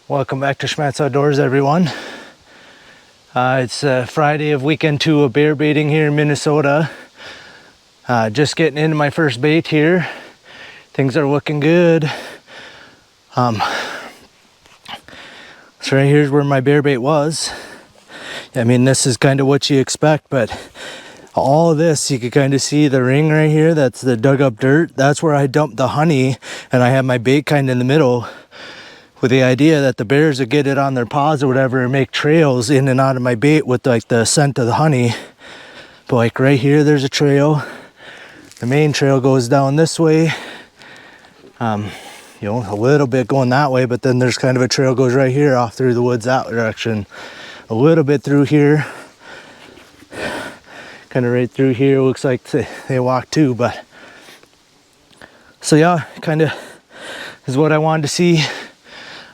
Welcome back to Schmattz Outdoors, everyone. It's Friday of weekend 2 of bear baiting here in Minnesota. Just getting into my first bait here. Things are looking good. So right here's where my bear bait was. I mean, this is kind of what you expect, but all of this, you can kind of see the ring right here. That's the dug up dirt. That's where I dumped the honey, and I have my bait kind of in the middle, with the idea that the bears would get it on their paws or whatever and make trails in and out of my bait with like the scent of the honey. But like right here, there's a trail. The main trail goes down this way. You know, a little bit going that way, but then there's kind of a trail goes right here off through the woods that direction. A little bit through here. Kind of right through here, looks like they walk too, but. So yeah, kind of is what I wanted to see.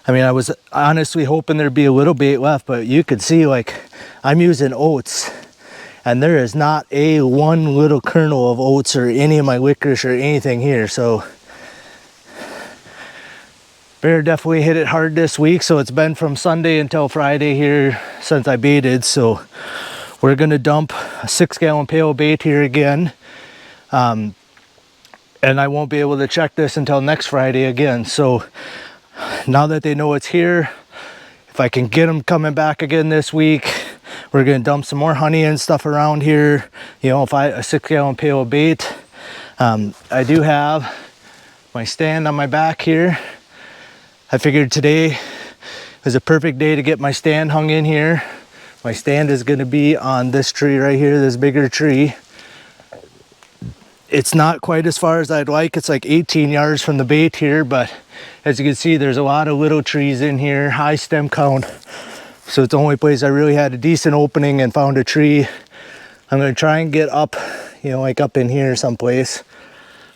I mean, I was honestly hoping there'd be a little bait left, but you could see, like, I'm using oats, and there is not a one little kernel of oats or any of my licorice or anything here. So bear definitely hit it hard this week. So it's been from Sunday until Friday here since I baited. So we're gonna dump a 6-gallon pail of bait here again. And I won't be able to check this until next Friday again. So now that they know it's here, if I can get them coming back again this week, we're gonna dump some more honey and stuff around here. You know, if a 6-gallon pail of bait. I do have my stand on my back here. I figured today is a perfect day to get my stand hung in here. My stand is gonna be on this tree right here, this bigger tree. It's not quite as far as I'd like. It's like 18 yards from the bait here, but as you can see, there's a lot of little trees in here, high stem count. So it's the only place I really had a decent opening and found a tree. I'm gonna try and get up, you know, like up in here someplace.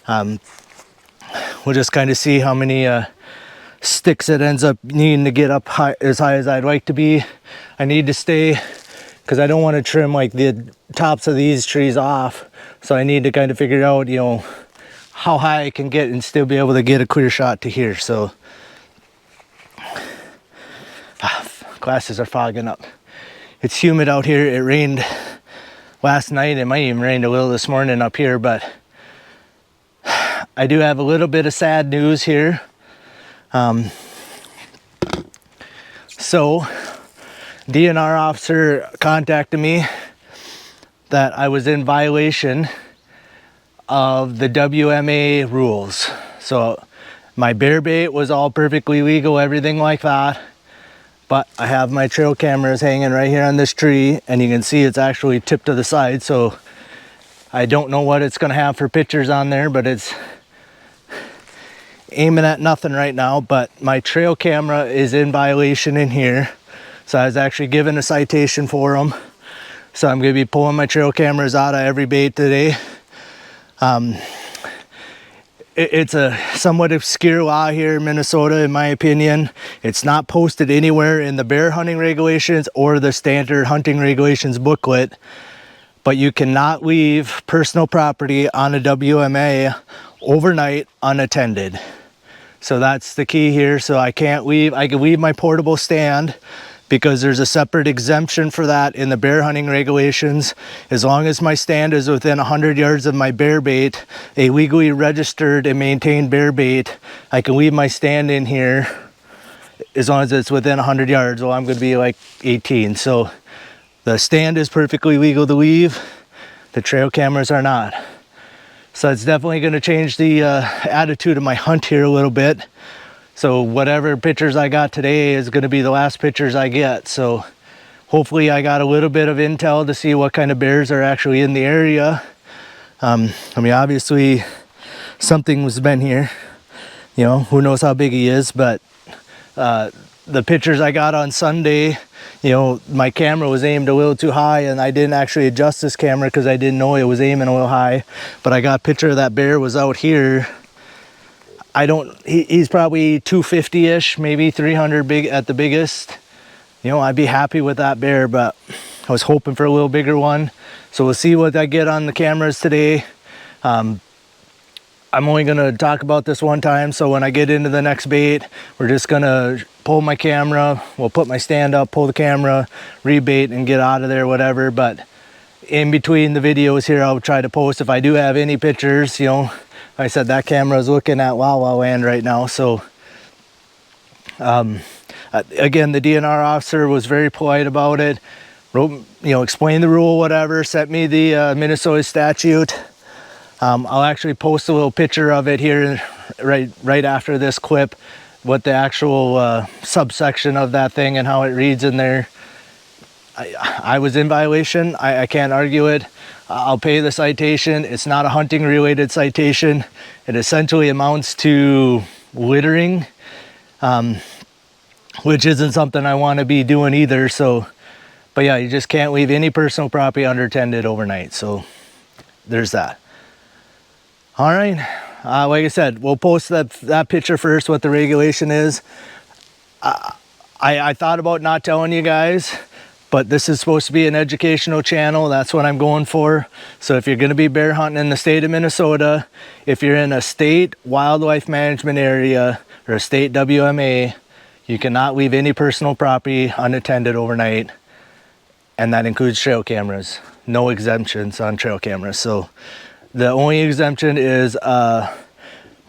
We'll just kind of see how many sticks it ends up needing to get up as high as I'd like to be. I need to stay, because I don't want to trim like the tops of these trees off. So I need to kind of figure out, you know, how high I can get and still be able to get a clear shot to here. So glasses are fogging up. It's humid out here. It rained last night. It might even rain a little this morning up here, but I do have a little bit of sad news here. So DNR officer contacted me that I was in violation of the WMA rules. So my bear bait was all perfectly legal, everything like that. But I have my trail cameras hanging right here on this tree, and you can see it's actually tipped to the side. So I don't know what it's gonna have for pictures on there, but it's aiming at nothing right now. But my trail camera is in violation in here. So I was actually given a citation for them. So I'm gonna be pulling my trail cameras out of every bait today. It's a somewhat obscure law here in Minnesota, in my opinion. It's not posted anywhere in the bear hunting regulations or the standard hunting regulations booklet, but you cannot leave personal property on a WMA overnight unattended. So that's the key here. So I can't leave, I can leave my portable stand, because there's a separate exemption for that in the bear hunting regulations. As long as my stand is within 100 yards of my bear bait, a legally registered and maintained bear bait, I can leave my stand in here as long as it's within 100 yards. Well, I'm gonna be like 18. So the stand is perfectly legal to leave. The trail cameras are not. So it's definitely gonna change the attitude of my hunt here a little bit. So whatever pictures I got today is going to be the last pictures I get. So hopefully I got a little bit of intel to see what kind of bears are actually in the area. I mean, obviously something was been here. You know, who knows how big he is, but the pictures I got on Sunday, you know, my camera was aimed a little too high, and I didn't actually adjust this camera because I didn't know it was aiming a little high. But I got a picture of that bear was out here. he's probably 250-ish, maybe 300 big at the biggest. You know, I'd be happy with that bear, but I was hoping for a little bigger one. So we'll see what I get on the cameras today. I'm only gonna talk about this one time, so when I get into the next bait, we're just gonna pull my camera, we'll put my stand up, pull the camera, rebait, and get out of there, whatever. But in between the videos here, I'll try to post if I do have any pictures. You know, like I said, that camera is looking at Wow Wow Land right now. So again, the DNR officer was very polite about it, wrote, you know, explained the rule, whatever, sent me the Minnesota statute. I'll actually post a little picture of it here right after this clip, what the actual subsection of that thing and how it reads in there. I was in violation. I can't argue it. I'll pay the citation. It's not a hunting related citation. It essentially amounts to littering, which isn't something I want to be doing either. So, but yeah, you just can't leave any personal property unattended overnight. So there's that. All right, like I said, we'll post that picture first, what the regulation is. I thought about not telling you guys, but this is supposed to be an educational channel. That's what I'm going for. So if you're gonna be bear hunting in the state of Minnesota, if you're in a state wildlife management area or a state WMA, you cannot leave any personal property unattended overnight. And that includes trail cameras. No exemptions on trail cameras. So the only exemption is a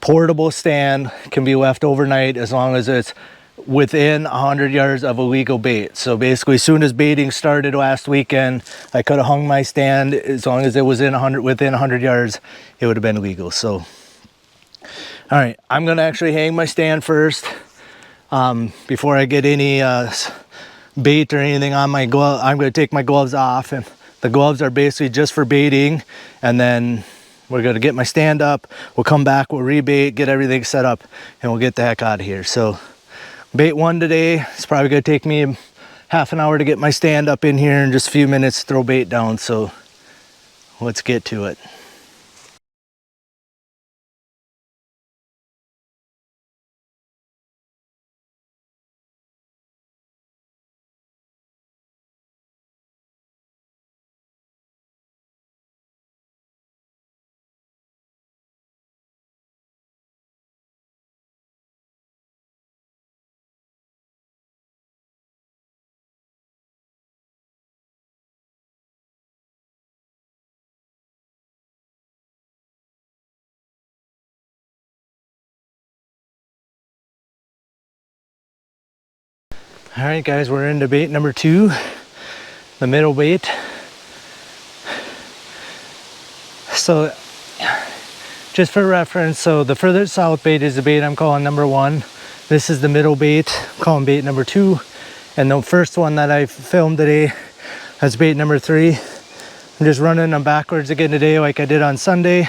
portable stand can be left overnight as long as it's within 100 yards of a legal bait. So basically, as soon as baiting started last weekend, I could have hung my stand as long as it was within 100 yards, it would have been legal. So, all right, I'm gonna actually hang my stand first before I get any bait or anything on my glove. I'm gonna take my gloves off, and the gloves are basically just for baiting, and then we're gonna get my stand up, we'll come back, we'll rebait, get everything set up, and we'll get the heck out of here. So bait one today, it's probably gonna take me half an hour to get my stand up in here and just a few minutes to throw bait down. So let's get to it. All right, guys, we're into bait number 2, the middle bait. So just for reference, so the further south bait is the bait I'm calling number 1. This is the middle bait, I'm calling bait number 2. And the first one that I filmed today, that's bait number 3. I'm just running them backwards again today like I did on Sunday,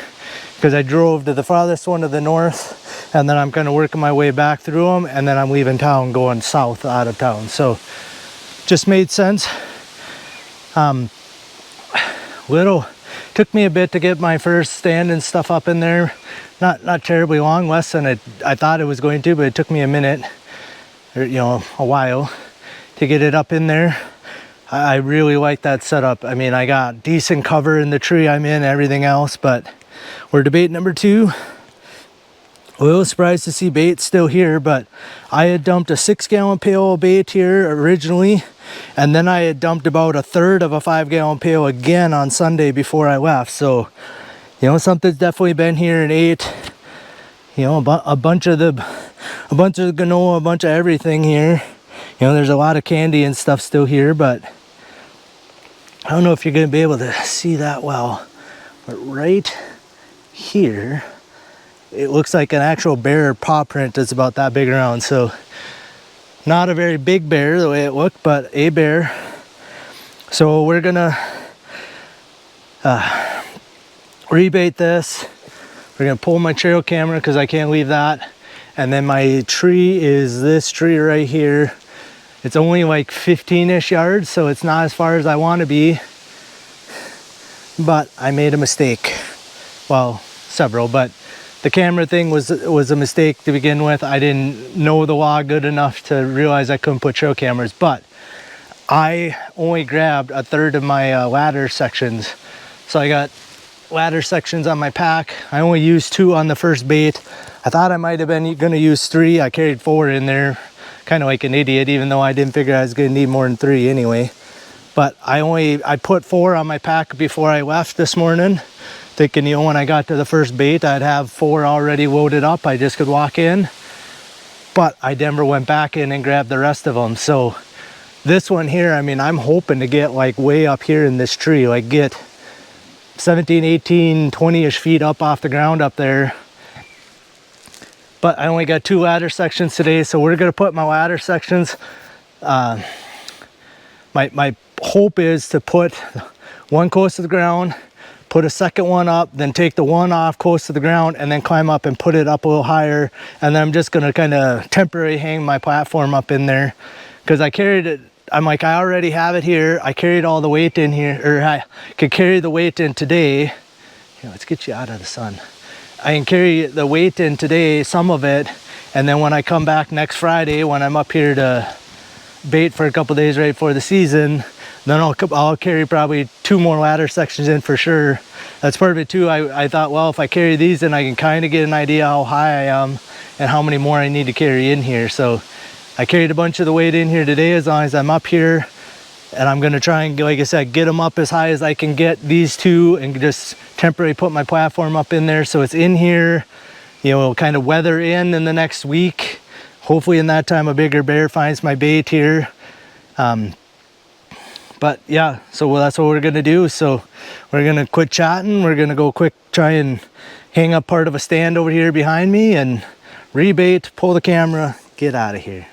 because I drove to the farthest one to the north, and then I'm kind of working my way back through them, and then I'm leaving town going south out of town. So just made sense. Took me a bit to get my first stand and stuff up in there. Not terribly long, less than I thought it was going to, but it took me a minute, or you know, a while to get it up in there. I really like that setup. I mean, I got decent cover in the tree I'm in, everything else, but we're to bait number 2. A little surprised to see bait still here, but I had dumped a 6-gallon pail of bait here originally, and then I had dumped about 1/3 of a 5-gallon pail again on Sunday before I left. So, you know, something's definitely been here and ate, you know, a bunch of the granola, a bunch of everything here. You know, there's a lot of candy and stuff still here, but I don't know if you're gonna be able to see that well, but right here, it looks like an actual bear paw print that's about that big around. So not a very big bear the way it looked, but a bear. So we're gonna rebait this. We're gonna pull my trail camera because I can't leave that. And then my tree is this tree right here. It's only like 15-ish yards, so it's not as far as I want to be. But I made a mistake. Well, several, but the camera thing was a mistake to begin with. I didn't know the law good enough to realize I couldn't put trail cameras, but I only grabbed a third of my ladder sections. So I got ladder sections on my pack. I only used 2 on the first bait. I thought I might have been gonna use 3. I carried 4 in there, kind of like an idiot, even though I didn't figure I was gonna need more than 3 anyway. But I put 4 on my pack before I left this morning, thinking, you know, when I got to the first bait, I'd have 4 already loaded up. I just could walk in. But I never went back in and grabbed the rest of them. So this one here, I mean, I'm hoping to get like way up here in this tree, like get 17, 18, 20-ish feet up off the ground up there. But I only got 2 ladder sections today, so we're gonna put my ladder sections. My hope is to put one close to the ground, put a second one up, then take the one off close to the ground, and then climb up and put it up a little higher. And then I'm just gonna kind of temporarily hang my platform up in there, because I carried it. I'm like, I already have it here. I carried all the weight in here, or I could carry the weight in today. Here, let's get you out of the sun. I can carry the weight in today, some of it, and then when I come back next Friday, when I'm up here to bait for a couple days right before the season, then I'll carry probably 2 more ladder sections in for sure. That's part of it too. I thought, well, if I carry these, then I can kind of get an idea how high I am and how many more I need to carry in here. So I carried a bunch of the weight in here today as long as I'm up here. And I'm gonna try and, like I said, get them up as high as I can get these 2 and just temporarily put my platform up in there so it's in here, you know, kind of weather in the next week. Hopefully in that time a bigger bear finds my bait here. But yeah, so that's what we're gonna do. So we're gonna quit chatting. We're gonna go quick, try and hang up part of a stand over here behind me and rebait, pull the camera, get out of here.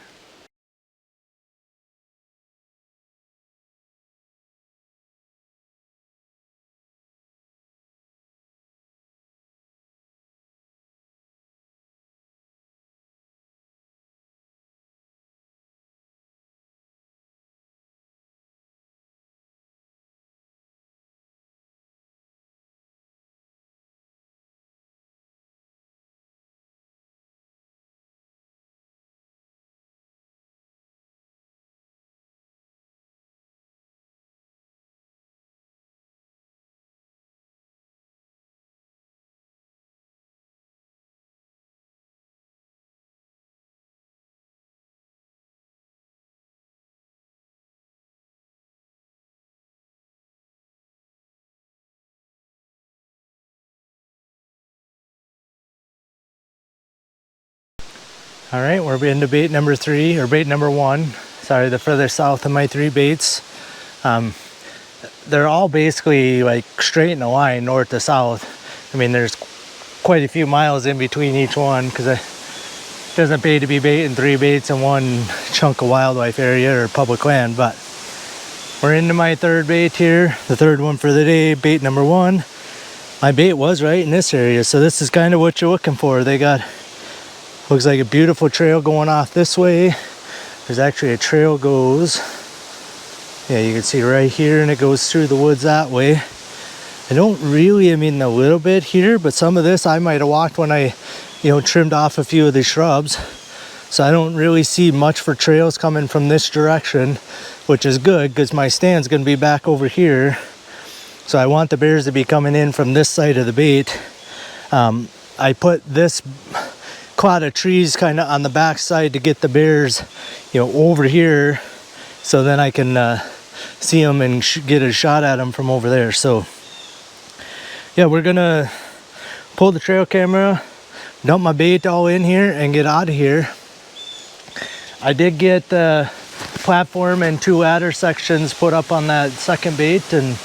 All right, we're into bait number 3, or bait number 1. Sorry, the further south of my 3 baits. They're all basically like straight in a line, north to south. I mean, there's quite a few miles in between each one, because it doesn't pay to be baiting 3 baits in one chunk of wildlife area or public land. But we're into my 3rd bait here, the 3rd one for the day, bait number 1. My bait was right in this area, so this is kind of what you're looking for. They got, looks like a beautiful trail going off this way. There's actually a trail goes, yeah, you can see right here, and it goes through the woods that way. I don't really, I mean, a little bit here, but some of this I might have walked when I, you know, trimmed off a few of the shrubs. So I don't really see much for trails coming from this direction, which is good because my stand's going to be back over here. So I want the bears to be coming in from this side of the bait. I put this clod of trees kind of on the back side to get the bears, you know, over here, so then I can see them and get a shot at them from over there. So yeah, we're gonna pull the trail camera, dump my bait all in here, and get out of here. I did get the platform and 2 ladder sections put up on that second bait, and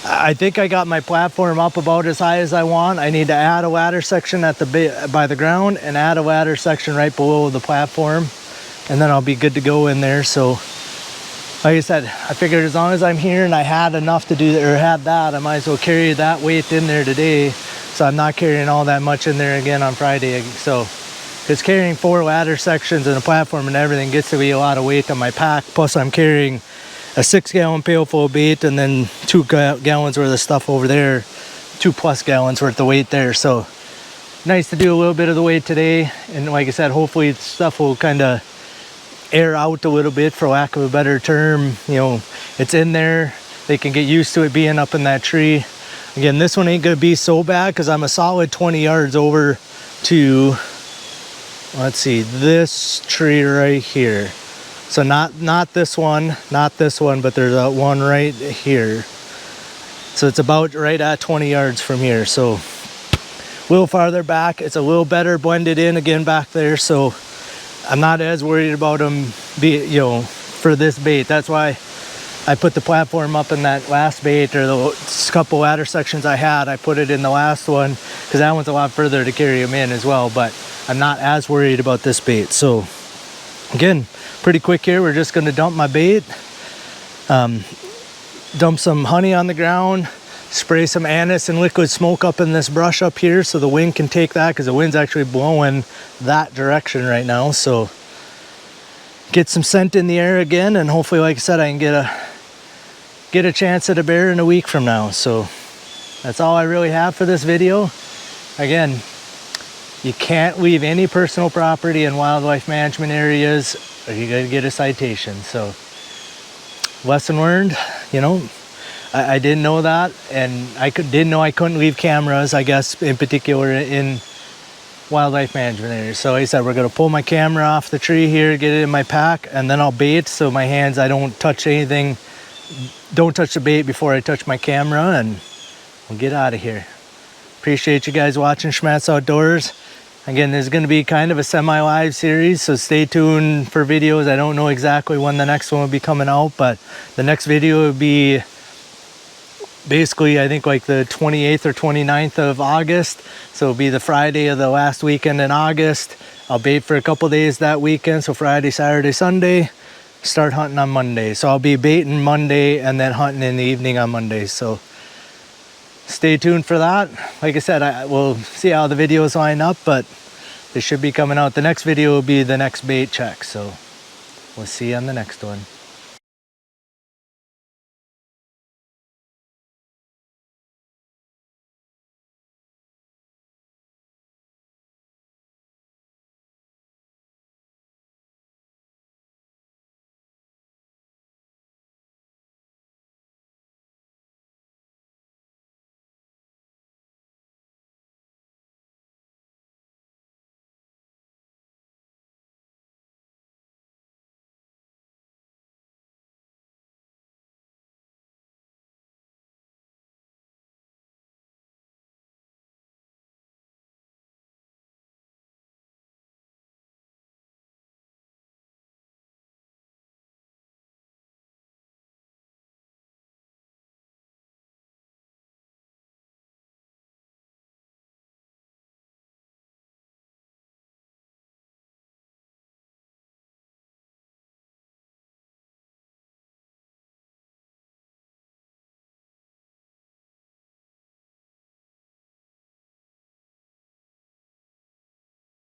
I think I got my platform up about as high as I want. I need to add a ladder section at the by the ground and add a ladder section right below the platform, and then I'll be good to go in there. So like I said, I figured as long as I'm here and I had enough to do that, or had that, I might as well carry that weight in there today, so I'm not carrying all that much in there again on Friday. So because carrying 4 ladder sections and a platform and everything gets to be a lot of weight on my pack, plus I'm carrying a 6-gallon pail full of bait and then 2 gallons worth of stuff over there, 2+ gallons worth of weight there. So nice to do a little bit of the weight today. And like I said, hopefully stuff will kind of air out a little bit, for lack of a better term. You know, it's in there. They can get used to it being up in that tree. Again, this one ain't gonna be so bad because I'm a solid 20 yards over to, let's see, this tree right here. So not this one, but there's a one right here. So it's about right at 20 yards from here. So a little farther back. It's a little better blended in again back there. So I'm not as worried about them for this bait. That's why I put the platform up in that last bait, or the couple ladder sections I had. I put it in the last one because that one's a lot further to carry them in as well. But I'm not as worried about this bait. So again, pretty quick here. We're just going to dump my bait, dump some honey on the ground, spray some anise and liquid smoke up in this brush up here so the wind can take that, because the wind's actually blowing that direction right now. So get some scent in the air again, and hopefully, like I said, I can get a chance at a bear in a week from now. So that's all I really have for this video. Again, you can't leave any personal property in wildlife management areas or you're gonna get a citation. So lesson learned, you know, I didn't know that, and didn't know I couldn't leave cameras, I guess, in particular in wildlife management areas. So like I said, we're gonna pull my camera off the tree here, get it in my pack, and then I'll bait, so my hands, I don't touch anything, don't touch the bait before I touch my camera, and we'll get out of here. Appreciate you guys watching Schmattz Outdoors. Again, there's going to be kind of a semi-live series, so stay tuned for videos. I don't know exactly when the next one will be coming out, but the next video will be basically, I think, like the 28th or 29th of August. So it'll be the Friday of the last weekend in August. I'll bait for a couple days that weekend, so Friday, Saturday, Sunday. Start hunting on Monday. So I'll be baiting Monday and then hunting in the evening on Monday. So stay tuned for that. Like I said, we'll see how the videos line up, but they should be coming out. The next video will be the next bait check. So we'll see you on the next one.